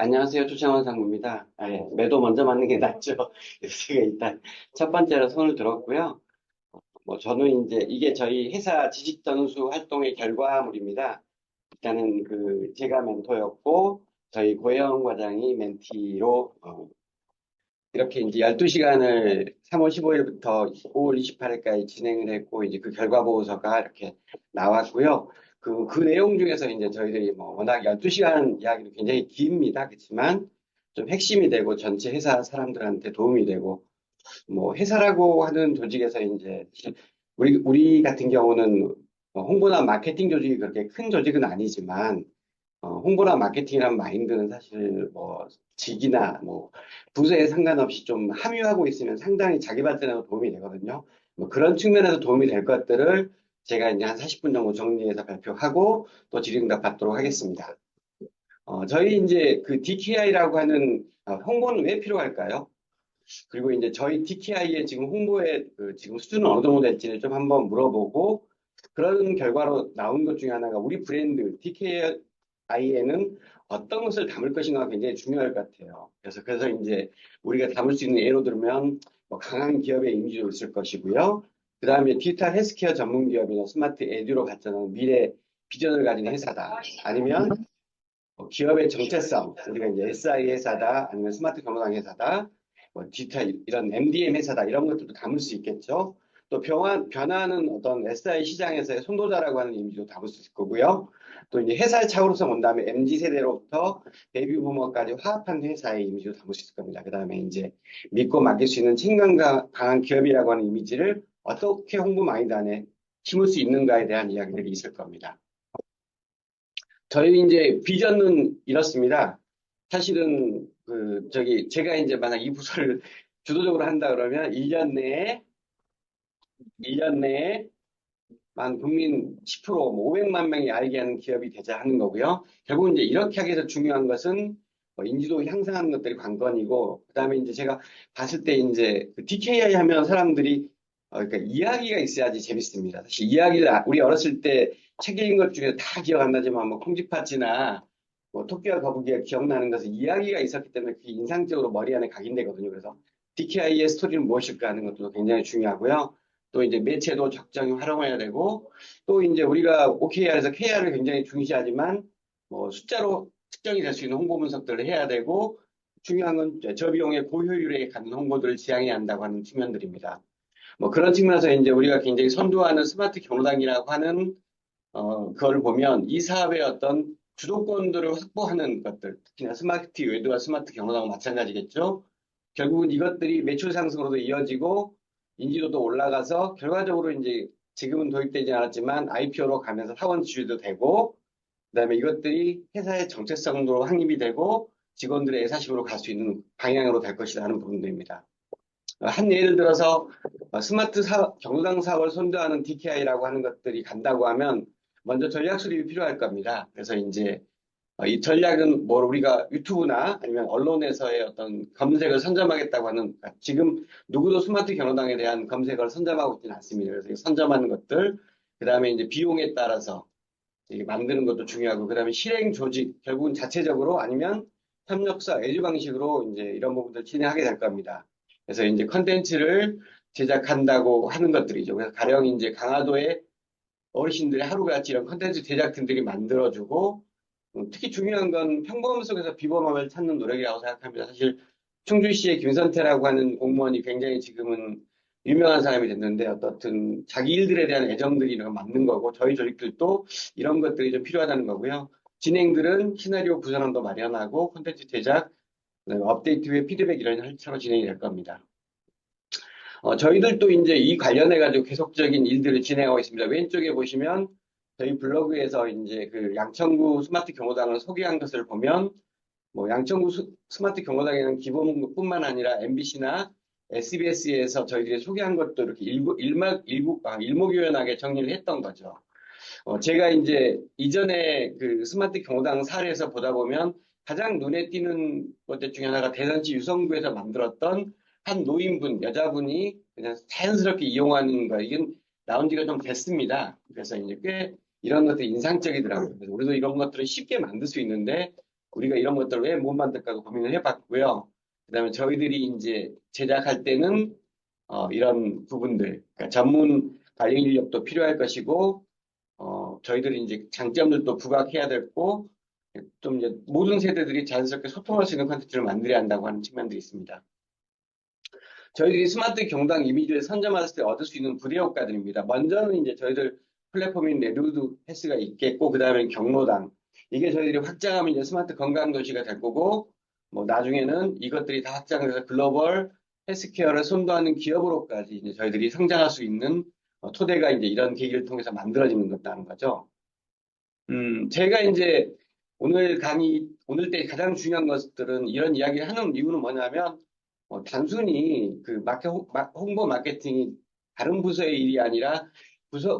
안녕하세요. 조창원 상무입니다. 예, 매도 먼저 맞는 게 낫죠. 그래서 제가 일단 첫 번째로 손을 들었고요. 저는 이제 이게 저희 회사 지식 전수 활동의 결과물입니다. 일단은 제가 멘토였고, 저희 고혜영 과장이 멘티로, 이렇게 이제 12시간을 3월 15일부터 5월 28일까지 진행을 했고, 이제 그 결과 보고서가 이렇게 나왔고요. 그 내용 중에서 이제 저희들이 워낙 12시간 이야기도 굉장히 깁니다. 그렇지만 좀 핵심이 되고 전체 회사 사람들한테 도움이 되고, 회사라고 하는 조직에서 이제 우리 같은 경우는 홍보나 마케팅 조직이 그렇게 큰 조직은 아니지만 홍보나 마케팅이라는 마인드는 사실 직이나 부서에 상관없이 좀 함유하고 있으면 상당히 자기 발전에도 도움이 되거든요. 그런 측면에서 도움이 될 것들을 제가 이제 한 40분 정도 정리해서 발표하고 또 질의응답 받도록 하겠습니다. 저희 이제 그 DKI라고 하는 홍보는 왜 필요할까요? 그리고 이제 저희 DKI의 지금 홍보의 지금 수준은 어느 정도 될지를 좀 한번 물어보고 그런 결과로 나온 것 중에 하나가 우리 브랜드 DKI에는 어떤 것을 담을 것인가가 굉장히 중요할 것 같아요. 그래서 이제 우리가 담을 수 있는 예로 들면 강한 기업의 이미지도 있을 것이고요. 그 다음에 디지털 헬스케어 전문 기업이나 스마트 에듀로 발전하는 미래 비전을 가진 회사다. 아니면 기업의 정체성, 우리가 이제 SI 회사다, 아니면 스마트 경로당 회사다, 디지털 이런 MDM 회사다, 이런 것들도 담을 수 있겠죠. 또 변화하는 어떤 SI 시장에서의 선도자라고 하는 이미지도 담을 수 있을 거고요. 또 이제 회사의 차원에서 본 다음에 MZ 세대로부터 베이비 부머까지 화합한 회사의 이미지도 담을 수 있을 겁니다. 그 다음에 이제 믿고 맡길 수 있는 책임감 강한 기업이라고 하는 이미지를 어떻게 홍보 마인드 안에 심을 수 있는가에 대한 이야기들이 있을 겁니다. 저희 이제 비전은 이렇습니다. 사실은 제가 이제 만약 이 부서를 주도적으로 한다 그러면 1년 내에 만 국민 10%, 500만 명이 알게 하는 기업이 되자 하는 거고요. 결국 이제 이렇게 하기 위해서 중요한 것은 인지도 향상하는 것들이 관건이고, 그 다음에 이제 제가 봤을 때 이제 DKI 하면 사람들이 그러니까 이야기가 있어야지 재밌습니다. 사실 이야기를 우리 어렸을 때 책 읽은 것 중에 다 기억 안 나지만 콩쥐팥이나 토끼와 거북이가 기억나는 것은 이야기가 있었기 때문에 그게 인상적으로 머리 안에 각인되거든요. 그래서 DKI의 스토리는 무엇일까 하는 것도 굉장히 중요하고요. 또 이제 매체도 적정히 활용해야 되고, 또 이제 우리가 OKR에서 KR을 굉장히 중시하지만, 숫자로 측정이 될 수 있는 홍보 분석들을 해야 되고, 중요한 건 저비용의 고효율에 갖는 홍보들을 지향해야 한다고 하는 측면들입니다. 그런 측면에서 이제 우리가 굉장히 선도하는 스마트 경로당이라고 하는, 그걸 보면 이 사업의 어떤 주도권들을 확보하는 것들, 특히나 스마트 외도와 스마트 경로당은 마찬가지겠죠. 결국은 이것들이 매출 상승으로도 이어지고 인지도도 올라가서 결과적으로 이제 지금은 도입되지 않았지만 IPO로 가면서 사원 지주도 되고 그다음에 이것들이 회사의 정체성으로 확립이 되고 직원들의 애사심으로 갈 수 있는 방향으로 될 것이라는 부분들입니다. 한 예를 들어서 경로당 사업을 선도하는 DKI라고 하는 것들이 간다고 하면 먼저 전략 수립이 필요할 겁니다. 그래서 이제 이 전략은 우리가 유튜브나 아니면 언론에서의 어떤 검색을 선점하겠다고 하는 지금 누구도 스마트 경로당에 대한 검색을 선점하고 있지는 않습니다. 그래서 선점하는 것들, 그 다음에 이제 비용에 따라서 만드는 것도 중요하고, 그 다음에 실행 조직, 결국은 자체적으로 아니면 협력사, 외주 방식으로 이제 이런 부분들 진행하게 될 겁니다. 그래서 이제 컨텐츠를 제작한다고 하는 것들이죠. 그래서 가령 이제 강화도에 어르신들의 하루같이 이런 컨텐츠 제작진들이 만들어주고, 특히 중요한 건 평범함 속에서 비범함을 찾는 노력이라고 생각합니다. 사실 충주시의 김선태라고 하는 공무원이 굉장히 지금은 유명한 사람이 됐는데 어떻든 자기 일들에 대한 애정들이 이런 거 맞는 거고 저희 조직들도 이런 것들이 좀 필요하다는 거고요. 진행들은 시나리오 구성안도 마련하고 콘텐츠 제작, 그다음에 업데이트 후에 피드백 이런 절차로 진행이 될 겁니다. 저희들도 이제 이 관련해가지고 계속적인 일들을 진행하고 있습니다. 왼쪽에 보시면 저희 블로그에서 이제 그 양천구 스마트 경로당을 소개한 것을 보면 양천구 스마트 경로당에는 기본뿐만 아니라 MBC나 SBS에서 저희들이 소개한 것도 이렇게 일목요연하게 정리를 했던 거죠. 제가 이제 이전에 그 스마트 경로당 사례에서 보다 보면 가장 눈에 띄는 것들 중에 하나가 대전시 유성구에서 만들었던 한 노인분, 여자분이 그냥 자연스럽게 이용하는 거, 이건 나온 지가 좀 됐습니다. 그래서 이제 꽤 이런 것들이 인상적이더라고요. 그래서 우리도 이런 것들을 쉽게 만들 수 있는데 우리가 이런 것들을 왜 못 만들까도 고민을 해봤고요. 그다음에 저희들이 이제 제작할 때는 이런 부분들, 그러니까 전문 관리 인력도 필요할 것이고, 저희들이 이제 장점들도 부각해야 되고, 좀 이제 모든 세대들이 자연스럽게 소통할 수 있는 콘텐츠를 만들어야 한다고 하는 측면도 있습니다. 저희들이 스마트 경당 이미지를 선점했을 때 얻을 수 있는 부대 효과들입니다. 먼저는 이제 저희들 플랫폼인 네루드 헬스가 있겠고, 그 다음에 경로당. 이게 저희들이 확장하면 이제 스마트 건강 도시가 될 거고, 뭐 나중에는 이것들이 다 확장돼서 글로벌 헬스케어를 선도하는 기업으로까지 이제 저희들이 성장할 수 있는 토대가 이제 이런 계기를 통해서 만들어지는 것다는 거죠. 제가 이제 오늘 때 가장 중요한 것들은 이런 이야기를 하는 이유는 뭐냐면, 단순히 그 홍보 마케팅이 다른 부서의 일이 아니라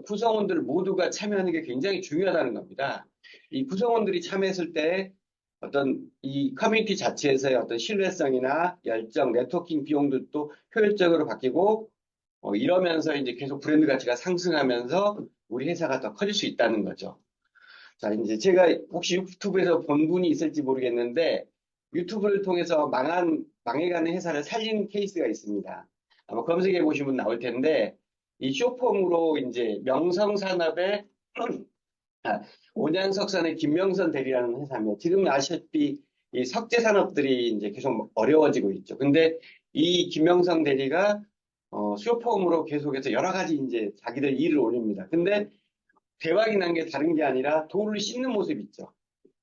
구성원들 모두가 참여하는 게 굉장히 중요하다는 겁니다. 이 구성원들이 참여했을 때 어떤 이 커뮤니티 자체에서의 어떤 신뢰성이나 열정, 네트워킹 비용들도 효율적으로 바뀌고, 이러면서 이제 계속 브랜드 가치가 상승하면서 우리 회사가 더 커질 수 있다는 거죠. 자, 이제 제가 혹시 유튜브에서 본 분이 있을지 모르겠는데, 유튜브를 통해서 망해가는 회사를 살린 케이스가 있습니다. 아마 검색해 보시면 나올 텐데, 이 쇼폼으로 이제 명성산업의 온양석산의 김명선 대리라는 회사입니다. 지금 아시다시피 이 석재 산업들이 이제 계속 어려워지고 있죠. 근데 이 김명선 대리가 쇼폼으로 계속해서 여러 가지 이제 자기들 일을 올립니다. 근데 대박이 난 게 다른 게 아니라 돌을 씻는 모습 있죠.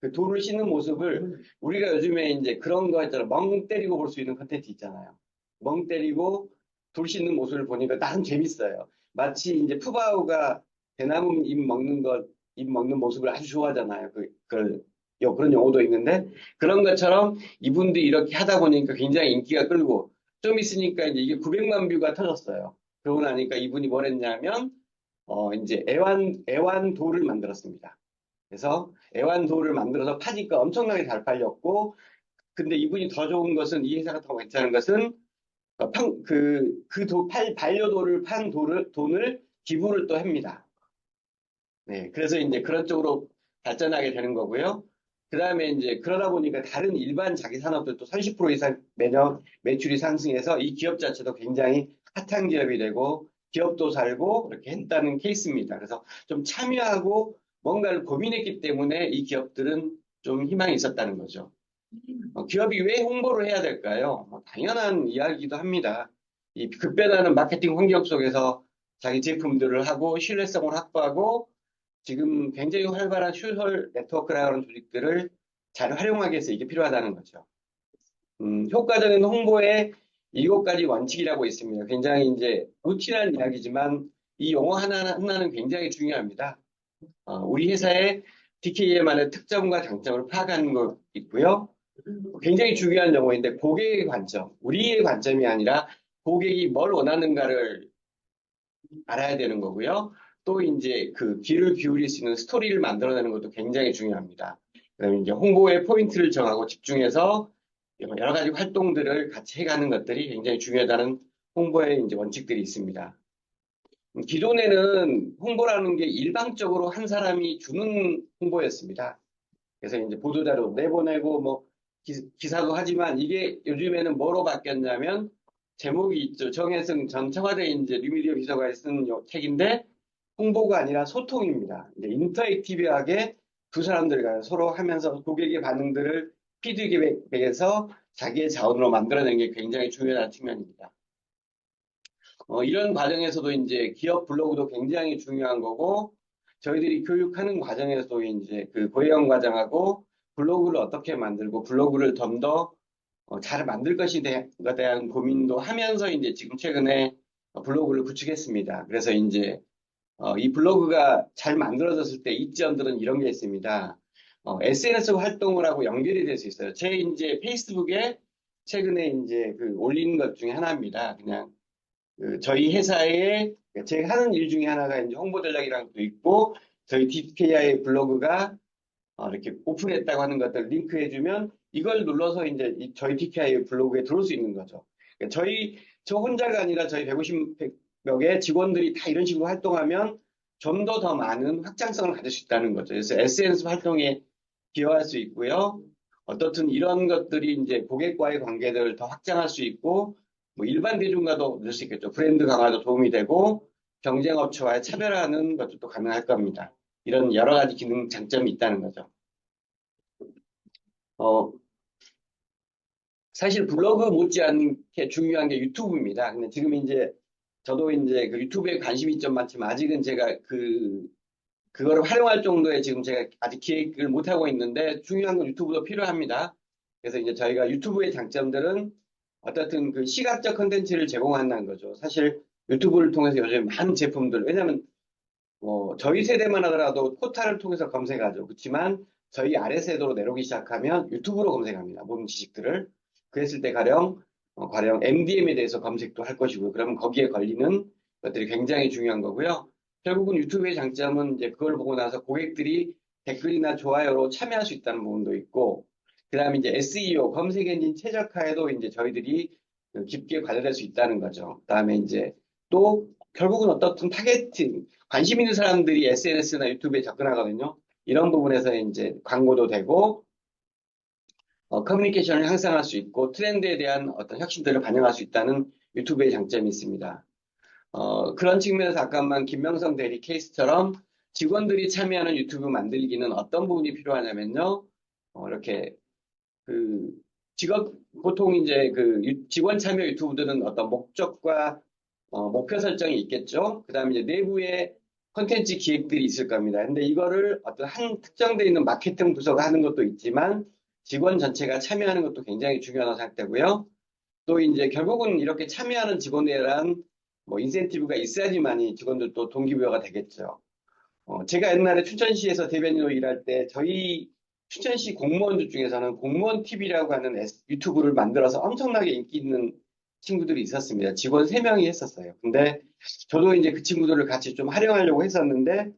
그 돌을 씻는 모습을 우리가 요즘에 이제 그런 거 있잖아. 멍 때리고 볼 수 있는 컨텐츠 있잖아요. 멍 때리고 돌 씻는 모습을 보니까 나름 재밌어요. 마치 이제 푸바오가 대나무 잎 먹는 모습을 아주 좋아하잖아요. 그런 용어도 있는데 그런 것처럼 이분들이 이렇게 하다 보니까 굉장히 인기가 끌고 좀 있으니까 이제 이게 900만 뷰가 터졌어요. 그러고 나니까 이분이 뭘 했냐면 이제 애완돌을 만들었습니다. 그래서 애완돌을 만들어서 파니까 엄청나게 잘 팔렸고, 근데 이분이 더 좋은 것은, 이 회사가 더 괜찮은 것은, 반려돌을 판 돈을 기부를 또 합니다. 네. 그래서 이제 그런 쪽으로 발전하게 되는 거고요. 그 다음에 이제 그러다 보니까 다른 일반 자기 산업들도 30% 이상 매년 매출이 상승해서 이 기업 자체도 굉장히 핫한 기업이 되고 기업도 살고 이렇게 했다는 케이스입니다. 그래서 좀 참여하고 뭔가를 고민했기 때문에 이 기업들은 좀 희망이 있었다는 거죠. 기업이 왜 홍보를 해야 될까요? 당연한 이야기이기도 합니다. 이 급변하는 마케팅 환경 속에서 자기 제품들을 하고 신뢰성을 확보하고 지금 굉장히 활발한 소셜 네트워크라는 조직들을 잘 활용하기 위해서 이게 필요하다는 거죠. 효과적인 홍보의 7가지 원칙이라고 있습니다. 굉장히 이제 루틴한 이야기지만 이 용어 하나는 굉장히 중요합니다. 우리 회사의 DK만의 특점과 장점을 파악하는 것 있고요. 굉장히 중요한 용어인데 고객의 관점, 우리의 관점이 아니라 고객이 뭘 원하는가를 알아야 되는 거고요. 또 이제 그 귀를 기울일 수 있는 스토리를 만들어내는 것도 굉장히 중요합니다. 그다음에 이제 홍보의 포인트를 정하고 집중해서 여러 가지 활동들을 같이 해가는 것들이 굉장히 중요하다는 홍보의 이제 원칙들이 있습니다. 기존에는 홍보라는 게 일방적으로 한 사람이 주는 홍보였습니다. 그래서 이제 보도자료 내보내고 뭐 기사도 하지만 이게 요즘에는 뭐로 바뀌었냐면 제목이 있죠. 정혜승 전 청와대 이제 뉴미디어 비서관이 쓴 책인데 홍보가 아니라 소통입니다. 이제 인터액티브하게 두 사람들과 서로 하면서 고객의 반응들을 피드백에서 자기의 자원으로 만들어내는 게 굉장히 중요한 측면입니다. 이런 과정에서도 이제 기업 블로그도 굉장히 중요한 거고, 저희들이 교육하는 과정에서도 이제 그 고해영 과정하고 블로그를 어떻게 만들고 블로그를 좀 더 잘 만들 것에 대한 고민도 하면서 이제 지금 최근에 블로그를 구축했습니다. 그래서 이제 이 블로그가 잘 만들어졌을 때 이점들은 이런 게 있습니다. SNS 활동을 하고 연결이 될 수 있어요. 제 이제 페이스북에 최근에 이제 그 올린 것 중에 하나입니다. 그냥 저희 회사에 제가 하는 일 중에 하나가 이제 홍보 전략이라는 것도 있고 저희 DKI 블로그가 이렇게 오픈했다고 하는 것들 링크해주면 이걸 눌러서 이제 저희 DKI 블로그에 들어올 수 있는 거죠. 그러니까 저 혼자가 아니라 저희 150명의 직원들이 다 이런 식으로 활동하면 좀 더 많은 확장성을 가질 수 있다는 거죠. 그래서 SNS 활동에 기여할 수 있고요. 어떻든 이런 것들이 이제 고객과의 관계들을 더 확장할 수 있고, 뭐 일반 대중과도 늘 수 있겠죠. 브랜드 강화도 도움이 되고, 경쟁업체와의 차별화하는 것도 또 가능할 겁니다. 이런 여러 가지 기능 장점이 있다는 거죠. 어, 사실 블로그 못지않게 중요한 게 유튜브입니다. 근데 지금 이제 저도 이제 그 유튜브에 관심이 좀 많지만 아직은 제가 그거를 활용할 정도의 지금 제가 아직 기획을 못 하고 있는데 중요한 건 유튜브도 필요합니다. 그래서 이제 저희가 유튜브의 장점들은 어떻든 그 시각적 컨텐츠를 제공한다는 거죠. 사실 유튜브를 통해서 요즘 많은 제품들, 왜냐면 저희 세대만 하더라도 포탈을 통해서 검색하죠. 그렇지만 저희 아래 세대로 내려오기 시작하면 유튜브로 검색합니다. 모든 지식들을. 그랬을 때 가령 MDM에 대해서 검색도 할 것이고요. 그러면 거기에 걸리는 것들이 굉장히 중요한 거고요. 결국은 유튜브의 장점은 이제 그걸 보고 나서 고객들이 댓글이나 좋아요로 참여할 수 있다는 부분도 있고, 그 다음에 이제 SEO, 검색 엔진 최적화에도 이제 저희들이 깊게 관여될 수 있다는 거죠. 그 다음에 이제 또 결국은 어떻든 타겟팅, 관심 있는 사람들이 SNS나 유튜브에 접근하거든요. 이런 부분에서 이제 광고도 되고, 커뮤니케이션을 향상할 수 있고, 트렌드에 대한 어떤 혁신들을 반영할 수 있다는 유튜브의 장점이 있습니다. 그런 측면에서 아까만 김명성 대리 케이스처럼 직원들이 참여하는 유튜브 만들기는 어떤 부분이 필요하냐면요. 이렇게 그 보통 이제 직원 참여 유튜브들은 어떤 목적과 목표 설정이 있겠죠. 그 다음에 이제 내부에 컨텐츠 기획들이 있을 겁니다. 근데 이거를 어떤 한 특정되어 있는 마케팅 부서가 하는 것도 있지만 직원 전체가 참여하는 것도 굉장히 중요하다고 생각되고요. 또 이제 결국은 이렇게 참여하는 직원에 대한 뭐 인센티브가 있어야지만이 직원들도 동기부여가 되겠죠. 제가 옛날에 춘천시에서 대변인으로 일할 때 저희 춘천시 공무원들 중에서는 공무원 TV라고 하는 유튜브를 만들어서 엄청나게 인기 있는 친구들이 있었습니다. 직원 3명이 했었어요. 근데 저도 이제 그 친구들을 같이 좀 활용하려고 했었는데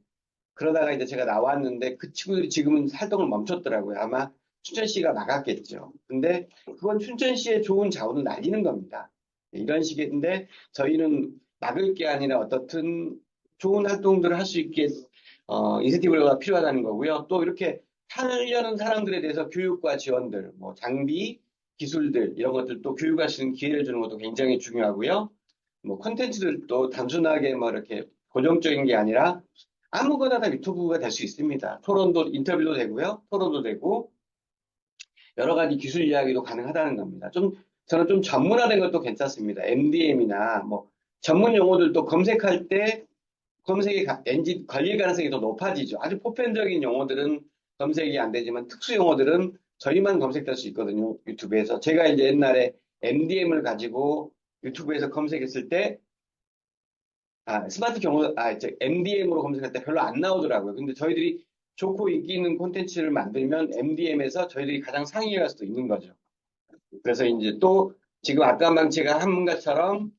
그러다가 이제 제가 나왔는데 그 친구들이 지금은 활동을 멈췄더라고요. 아마 춘천시가 막았겠죠. 근데 그건 춘천시의 좋은 자원을 날리는 겁니다. 이런 식인데 저희는 막을 게 아니라 어떻든 좋은 활동들을 할 수 있게 인센티브가 필요하다는 거고요. 또 이렇게 하려는 사람들에 대해서 교육과 지원들, 뭐 장비, 기술들 이런 것들도 교육할 수 있는 기회를 주는 것도 굉장히 중요하고요. 뭐 콘텐츠들도 단순하게 뭐 이렇게 고정적인 게 아니라 아무거나 다 유튜브가 될 수 있습니다. 토론도 인터뷰도 되고요. 토론도 되고 여러 가지 기술 이야기도 가능하다는 겁니다. 저는 좀 전문화된 것도 괜찮습니다. MDM이나 뭐 전문 용어들도 검색할 때 검색의 엔진 걸릴 가능성이 더 높아지죠. 아주 보편적인 용어들은 검색이 안 되지만 특수 용어들은 저희만 검색될 수 있거든요. 유튜브에서. 제가 이제 옛날에 MDM을 가지고 유튜브에서 검색했을 때 스마트 경호, MDM으로 검색할 때 별로 안 나오더라고요. 근데 저희들이 좋고 인기 있는 콘텐츠를 만들면 MDM에서 저희들이 가장 상위에 갈 수도 있는 거죠. 그래서 이제 또 지금 아까 제가 한 것처럼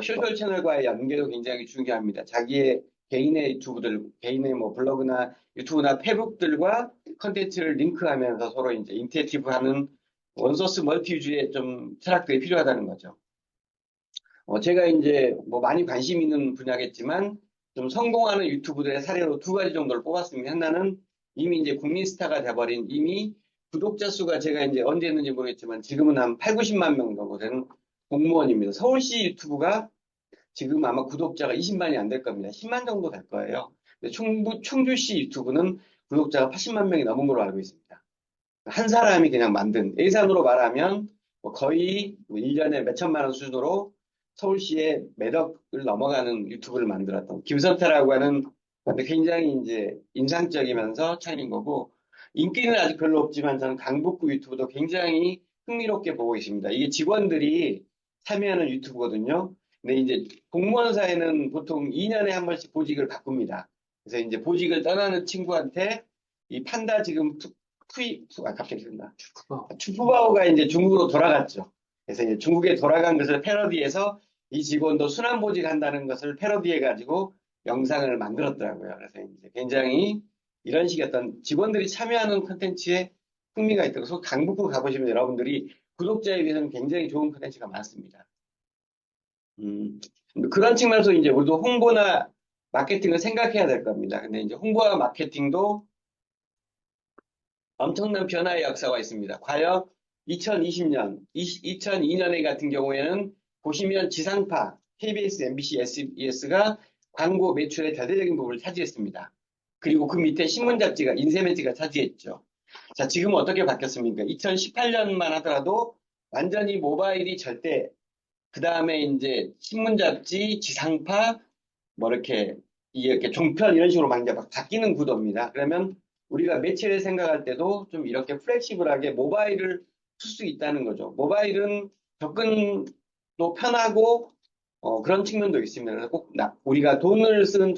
소셜 채널과의 연계도 굉장히 중요합니다. 자기의 개인의 유튜브들, 개인의 뭐 블로그나 유튜브나 페북들과 컨텐츠를 링크하면서 서로 이제 인터랙티브하는 원소스 멀티유즈의 좀 철학들이 필요하다는 거죠. 제가 이제 뭐 많이 관심 있는 분야겠지만 좀 성공하는 유튜브들의 사례로 2가지 정도를 뽑았습니다. 하나는 이미 이제 국민 스타가 돼버린 이미 구독자 수가 제가 이제 언제 했는지 모르겠지만 지금은 한 8, 90만 명 정도 되는 공무원입니다. 서울시 유튜브가 지금 아마 구독자가 20만이 안 될 겁니다. 10만 정도 될 거예요. 근데 충주시 유튜브는 구독자가 80만 명이 넘은 걸로 알고 있습니다. 한 사람이 그냥 만든 예산으로 말하면 뭐 거의 1년에 몇 천만 원 수준으로 서울시에 몇 억을 넘어가는 유튜브를 만들었던 김선태라고 하는 굉장히 이제 인상적이면서 차린 거고 인기는 아직 별로 없지만 저는 강북구 유튜브도 굉장히 흥미롭게 보고 있습니다. 이게 직원들이 참여하는 유튜브거든요. 근데 이제 공무원 사회는 보통 2년에 한 번씩 보직을 바꿉니다. 그래서 이제 보직을 떠나는 친구한테 이 판다 지금 갑자기 생각나. 추푸바오가 이제 중국으로 돌아갔죠. 그래서 이제 중국에 돌아간 것을 패러디해서 이 직원도 순환보직 한다는 것을 패러디해가지고 영상을 만들었더라고요. 그래서 이제 굉장히 이런 식의 어떤 직원들이 참여하는 콘텐츠에 흥미가 있다고. 그래서 강북구 가보시면 여러분들이 구독자에 비해서는 굉장히 좋은 콘텐츠가 많습니다. 그런 측면에서 이제 우리도 홍보나 마케팅을 생각해야 될 겁니다. 근데 이제 홍보와 마케팅도 엄청난 변화의 역사가 있습니다. 과연 2020년, 2002년에 같은 경우에는 보시면 지상파, KBS, MBC, SBS가 광고 매출의 대대적인 부분을 차지했습니다. 그리고 그 밑에 신문 잡지가, 인쇄 매체가 차지했죠. 자, 지금은 어떻게 바뀌었습니까? 2018년만 하더라도 완전히 모바일이 절대, 그 다음에 이제 신문 잡지, 지상파, 뭐 이렇게 종편 이런 식으로 막 이제 막 바뀌는 구도입니다. 그러면 우리가 매체를 생각할 때도 좀 이렇게 플렉시블하게 모바일을 쓸 수 있다는 거죠. 모바일은 접근도 편하고 그런 측면도 있습니다. 그래서 꼭 우리가 돈을 쓰는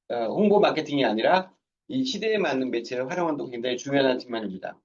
홍보 마케팅이 아니라 이 시대에 맞는 매체를 활용하는 것도 굉장히 중요한 측면입니다.